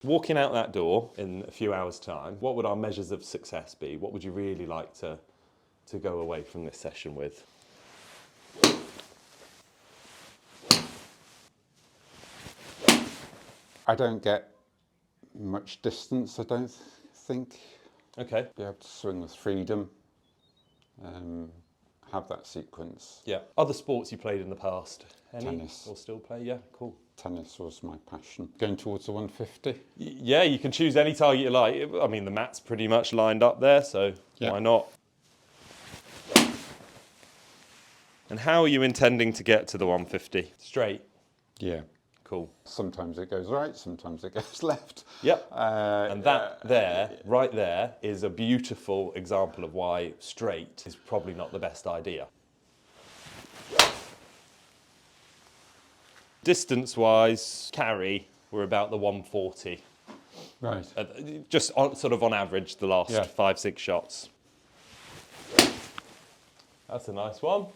Walking out that door in a few hours' time, what would our measures of success be? What would you really like to go away from this session with? I don't get much distance, I don't think. Okay. Be able to swing with freedom, have that sequence. Yeah. Other sports you played in the past? Any? Tennis. Or still play? Yeah, cool. Tennis was my passion. Going towards the 150. Yeah, you can choose any target you like. I mean, the mat's pretty much lined up there, so why not? And how are you intending to get to the 150? Straight? Yeah. Cool. Sometimes it goes right, sometimes it goes left. Yep. And that right there, is a beautiful example of why straight is probably not the best idea. Distance-wise, carry, we're about the 140. Right. Just sort of on average, the last 5-6 shots. That's a nice one.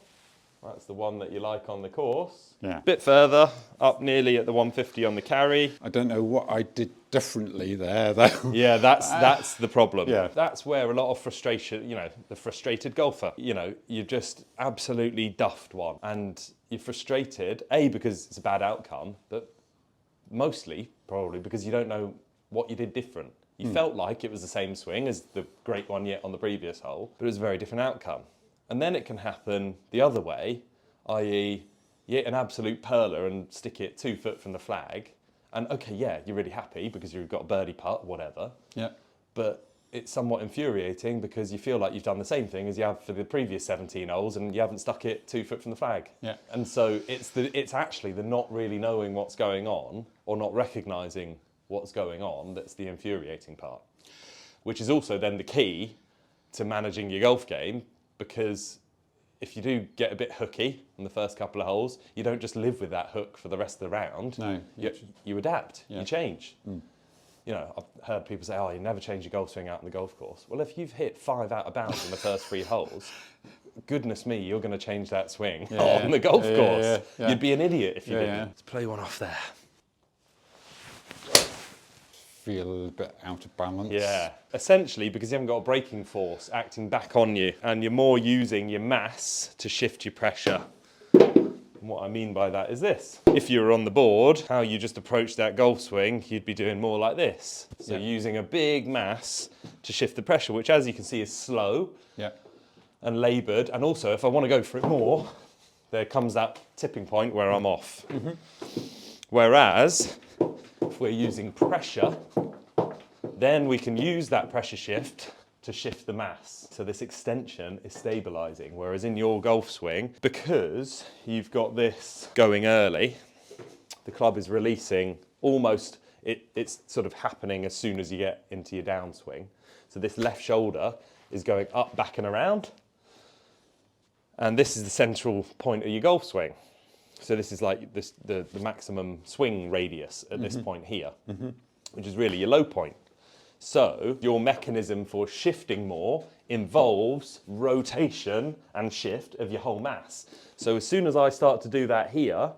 That's the one that you like on the course. Yeah. Bit further, up nearly at the 150 on the carry. I don't know what I did differently there, though. Yeah, that's the problem. Yeah. That's where a lot of frustration, the frustrated golfer, you've just absolutely duffed one. And you're frustrated, A, because it's a bad outcome, but mostly probably because you don't know what you did different. You felt like it was the same swing as the great one yet on the previous hole, but it was a very different outcome. And then it can happen the other way, i.e. you hit an absolute perler and stick it 2 foot from the flag, and okay, yeah, you're really happy because you've got a birdie putt, whatever. Yeah. But it's somewhat infuriating because you feel like you've done the same thing as you have for the previous 17 holes and you haven't stuck it 2 foot from the flag. Yeah. And so it's actually the not really knowing what's going on or not recognising what's going on that's the infuriating part, which is also then the key to managing your golf game. Because if you do get a bit hooky in the first couple of holes, you don't just live with that hook for the rest of the round. No. You adapt, you change. I've heard people say, you never change your golf swing out on the golf course. Well, if you've hit 5 out of bounds in the first 3 holes, goodness me, you're going to change that swing on the golf course. Yeah. You'd be an idiot if you didn't. Let's play one off there. Feel a bit out of balance. Yeah, essentially because you haven't got a braking force acting back on you and you're more using your mass to shift your pressure. And what I mean by that is this. If you were on the board, how you just approach that golf swing, you'd be doing more like this. So using a big mass to shift the pressure, which as you can see is slow and laboured. And also if I want to go for it more, there comes that tipping point where I'm off. Whereas if we're using pressure, then we can use that pressure shift to shift the mass. So this extension is stabilising, whereas in your golf swing, because you've got this going early, the club is releasing almost, it's sort of happening as soon as you get into your downswing. So this left shoulder is going up, back and around. And this is the central point of your golf swing. So this is like the maximum swing radius at this point here, which is really your low point. So your mechanism for shifting more involves rotation and shift of your whole mass. So as soon as I start to do that here,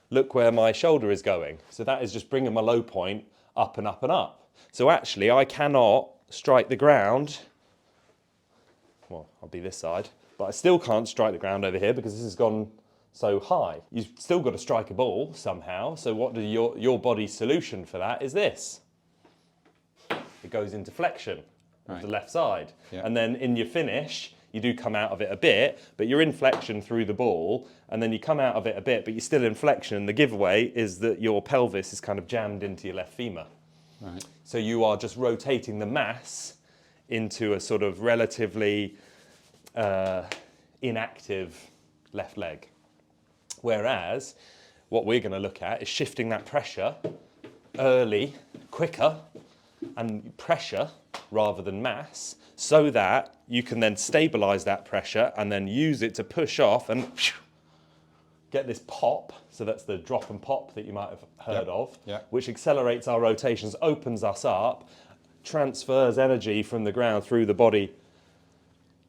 look where my shoulder is going. So that is just bringing my low point up and up and up. So actually I cannot strike the ground. Well, I'll be this side, but I still can't strike the ground over here because this has gone so high. You've still got to strike a ball somehow. So what do your body's solution for that is this. It goes into flexion of the left side. And then in your finish, you do come out of it a bit, but you're in flexion through the ball, and then you come out of it a bit, but you're still in flexion. The giveaway is that your pelvis is kind of jammed into your left femur. So you are just rotating the mass into a sort of relatively inactive left leg. Whereas what we're going to look at is shifting that pressure early, quicker, and pressure rather than mass, so that you can then stabilise that pressure and then use it to push off and get this pop. So that's the drop and pop that you might have heard of, which accelerates our rotations, opens us up, transfers energy from the ground through the body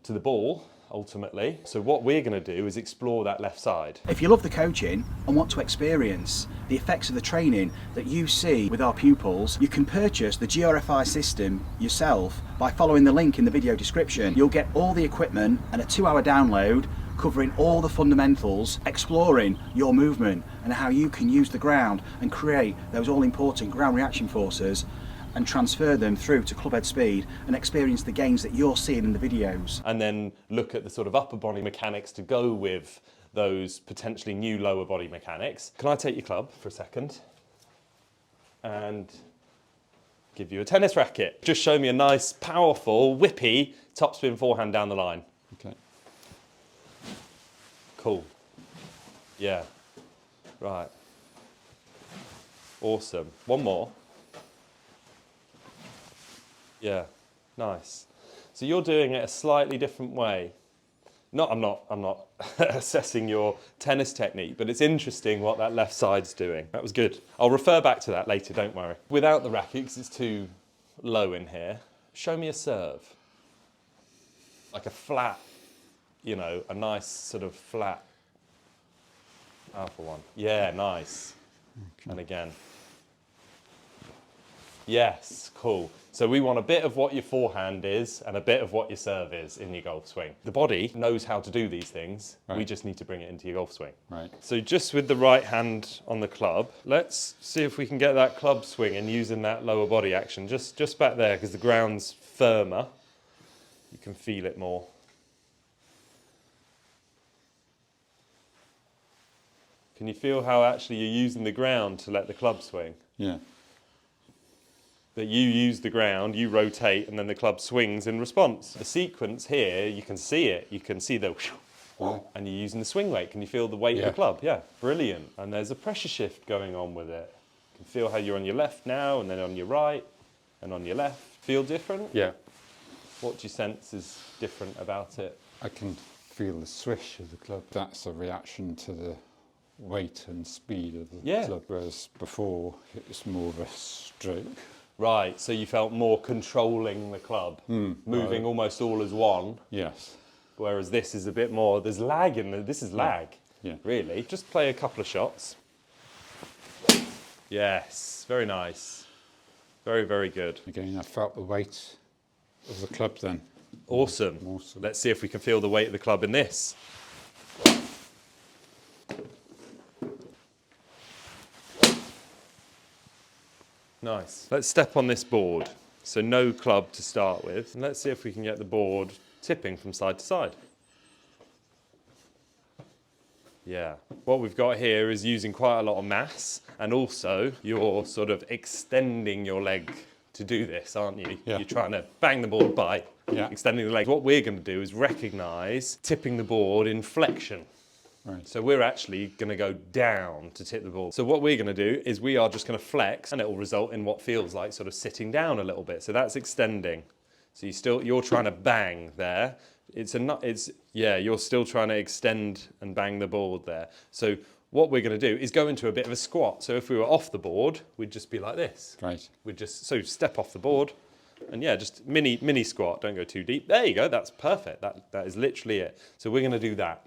to the ball, ultimately. So what we're going to do is explore that left side. If you love the coaching and want to experience the effects of the training that you see with our pupils, you can purchase the GRFI system yourself by following the link in the video description. You'll get all the equipment and a 2-hour download covering all the fundamentals, exploring your movement and how you can use the ground and create those all-important ground reaction forces and transfer them through to club head speed and experience the gains that you're seeing in the videos. And then look at the sort of upper body mechanics to go with those potentially new lower body mechanics. Can I take your club for a second and give you a tennis racket? Just show me a nice, powerful, whippy topspin forehand down the line. Okay. Cool. Yeah. Right. Awesome. One more. Yeah. Nice. So you're doing it a slightly different way. I'm not assessing your tennis technique, but it's interesting what that left side's doing. That was good. I'll refer back to that later, don't worry. Without the racket, 'cause it's too low in here, show me a serve. Like a flat, you know, a nice sort of flat, powerful one. Yeah, nice. Okay. And again. Yes, cool. So we want a bit of what your forehand is and a bit of what your serve is in your golf swing. The body knows how to do these things. Right. We just need to bring it into your golf swing. Right. So just with the right hand on the club, let's see if we can get that club swing and using that lower body action just back there because the ground's firmer. You can feel it more. Can you feel how actually you're using the ground to let the club swing? Yeah. That you use the ground, you rotate, and then the club swings in response. The sequence here, you can see it. You can see the and you're using the swing weight. Can you feel the weight of the club? Yeah, brilliant. And there's a pressure shift going on with it. You can feel how you're on your left now, and then on your right, and on your left. Feel different? Yeah. What do you sense is different about it? I can feel the swish of the club. That's a reaction to the weight and speed of the club, whereas before it was more of a stroke. Right, so you felt more controlling the club, moving almost all as one. Yes. Whereas this is a bit more, there's lag in this is lag, really. Just play a couple of shots. Yes, very nice. Very, very good. Again, I felt the weight of the club then. Awesome. Let's see if we can feel the weight of the club in this. Nice. Let's step on this board. So no club to start with. And let's see if we can get the board tipping from side to side. Yeah. What we've got here is using quite a lot of mass, and also you're sort of extending your leg to do this, aren't you? Yeah. You're trying to bang the board by extending the leg. What we're going to do is recognise tipping the board in flexion. Right. So we're actually going to go down to tip the ball. So what we're going to do is we are just going to flex, and it will result in what feels like sort of sitting down a little bit. So that's extending. So you're trying to bang there. You're still trying to extend and bang the board there. So what we're going to do is go into a bit of a squat. So if we were off the board, we'd just be like this. Right. We'd just step off the board, and just mini squat. Don't go too deep. There you go. That's perfect. That is literally it. So we're going to do that.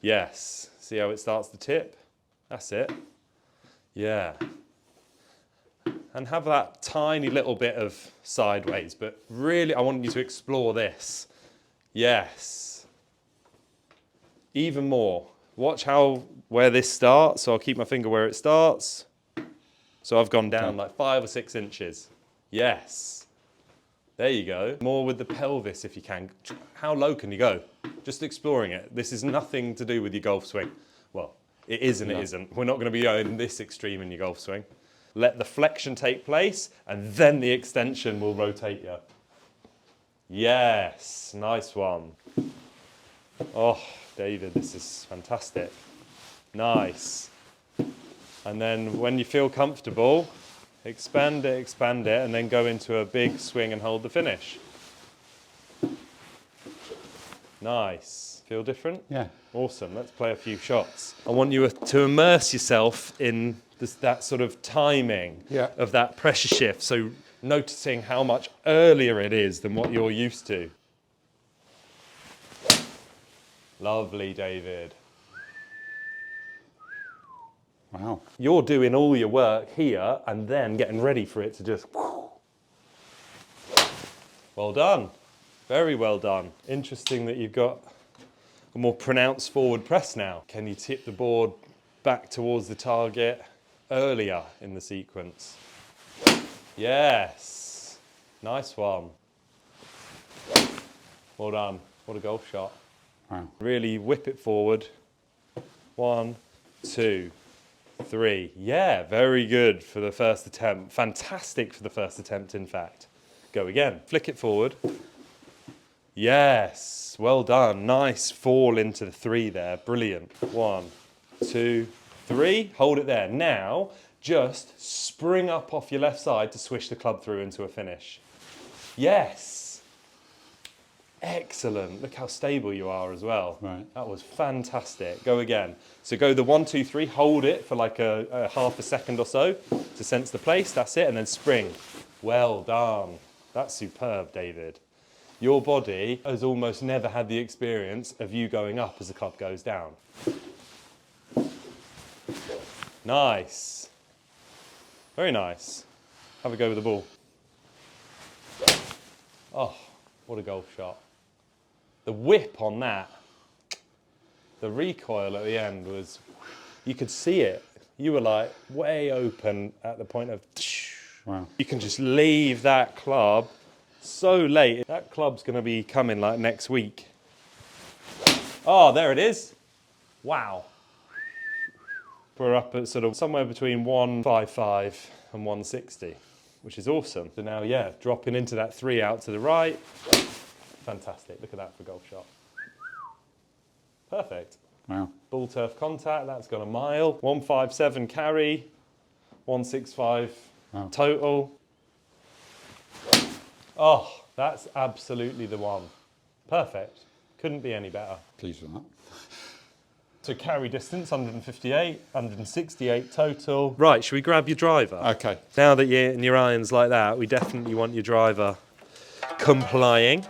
Yes. See how it starts to tip? That's it. Yeah. And have that tiny little bit of sideways, but really I want you to explore this. Yes. Even more. Watch where this starts. So I'll keep my finger where it starts. So I've gone down like 5 or 6 inches. Yes. There you go. More with the pelvis if you can. How low can you go? Just exploring it. This is nothing to do with your golf swing. Well, it is and it isn't. We're not going to be going this extreme in your golf swing. Let the flexion take place, and then the extension will rotate you. Yes, nice one. Oh, David, this is fantastic. Nice. And then when you feel comfortable, expand it, and then go into a big swing and hold the finish. Nice. Feel different? Yeah. Awesome. Let's play a few shots. I want you to immerse yourself in that sort of timing of that pressure shift. So noticing how much earlier it is than what you're used to. Lovely, David. Wow. You're doing all your work here and then getting ready for it to just... Well done. Very well done. Interesting that you've got a more pronounced forward press now. Can you tip the board back towards the target earlier in the sequence? Yes. Nice one. Well done. What a golf shot. Wow. Really whip it forward. 1, 2, 3. Yeah, very good for the first attempt. Fantastic for the first attempt, in fact. Go again. Flick it forward. Yes, well done. Nice fall into the 3 there. Brilliant. 1, 2, 3. Hold it there. Now, just spring up off your left side to swish the club through into a finish. Yes. Excellent. Look how stable you are as well. Right. That was fantastic. Go again. So go the 1, 2, 3. Hold it for like a half a second or so to sense the place. That's it. And then spring. Well done. That's superb, David. Your body has almost never had the experience of you going up as the club goes down. Nice. Very nice. Have a go with the ball. Oh, what a golf shot. The whip on that, the recoil at the end was, you could see it. You were like way open at the point of, Wow. you can just leave that club so late. That club's going to be coming like next week. Oh, there it is. Wow. We're up at sort of somewhere between 155 and 160, which is awesome. So now, yeah, dropping into that 3 out to the right. Fantastic. Look at that for a golf shot. Perfect. Wow. Ball turf contact, that's got a mile. 157 carry, 165 Wow. total. Oh, that's absolutely the one. Perfect. Couldn't be any better. Pleased with that. So carry distance, 158, 168 total. Right, should we grab your driver? Okay. Now that you're in your irons like that, we definitely want your driver complying.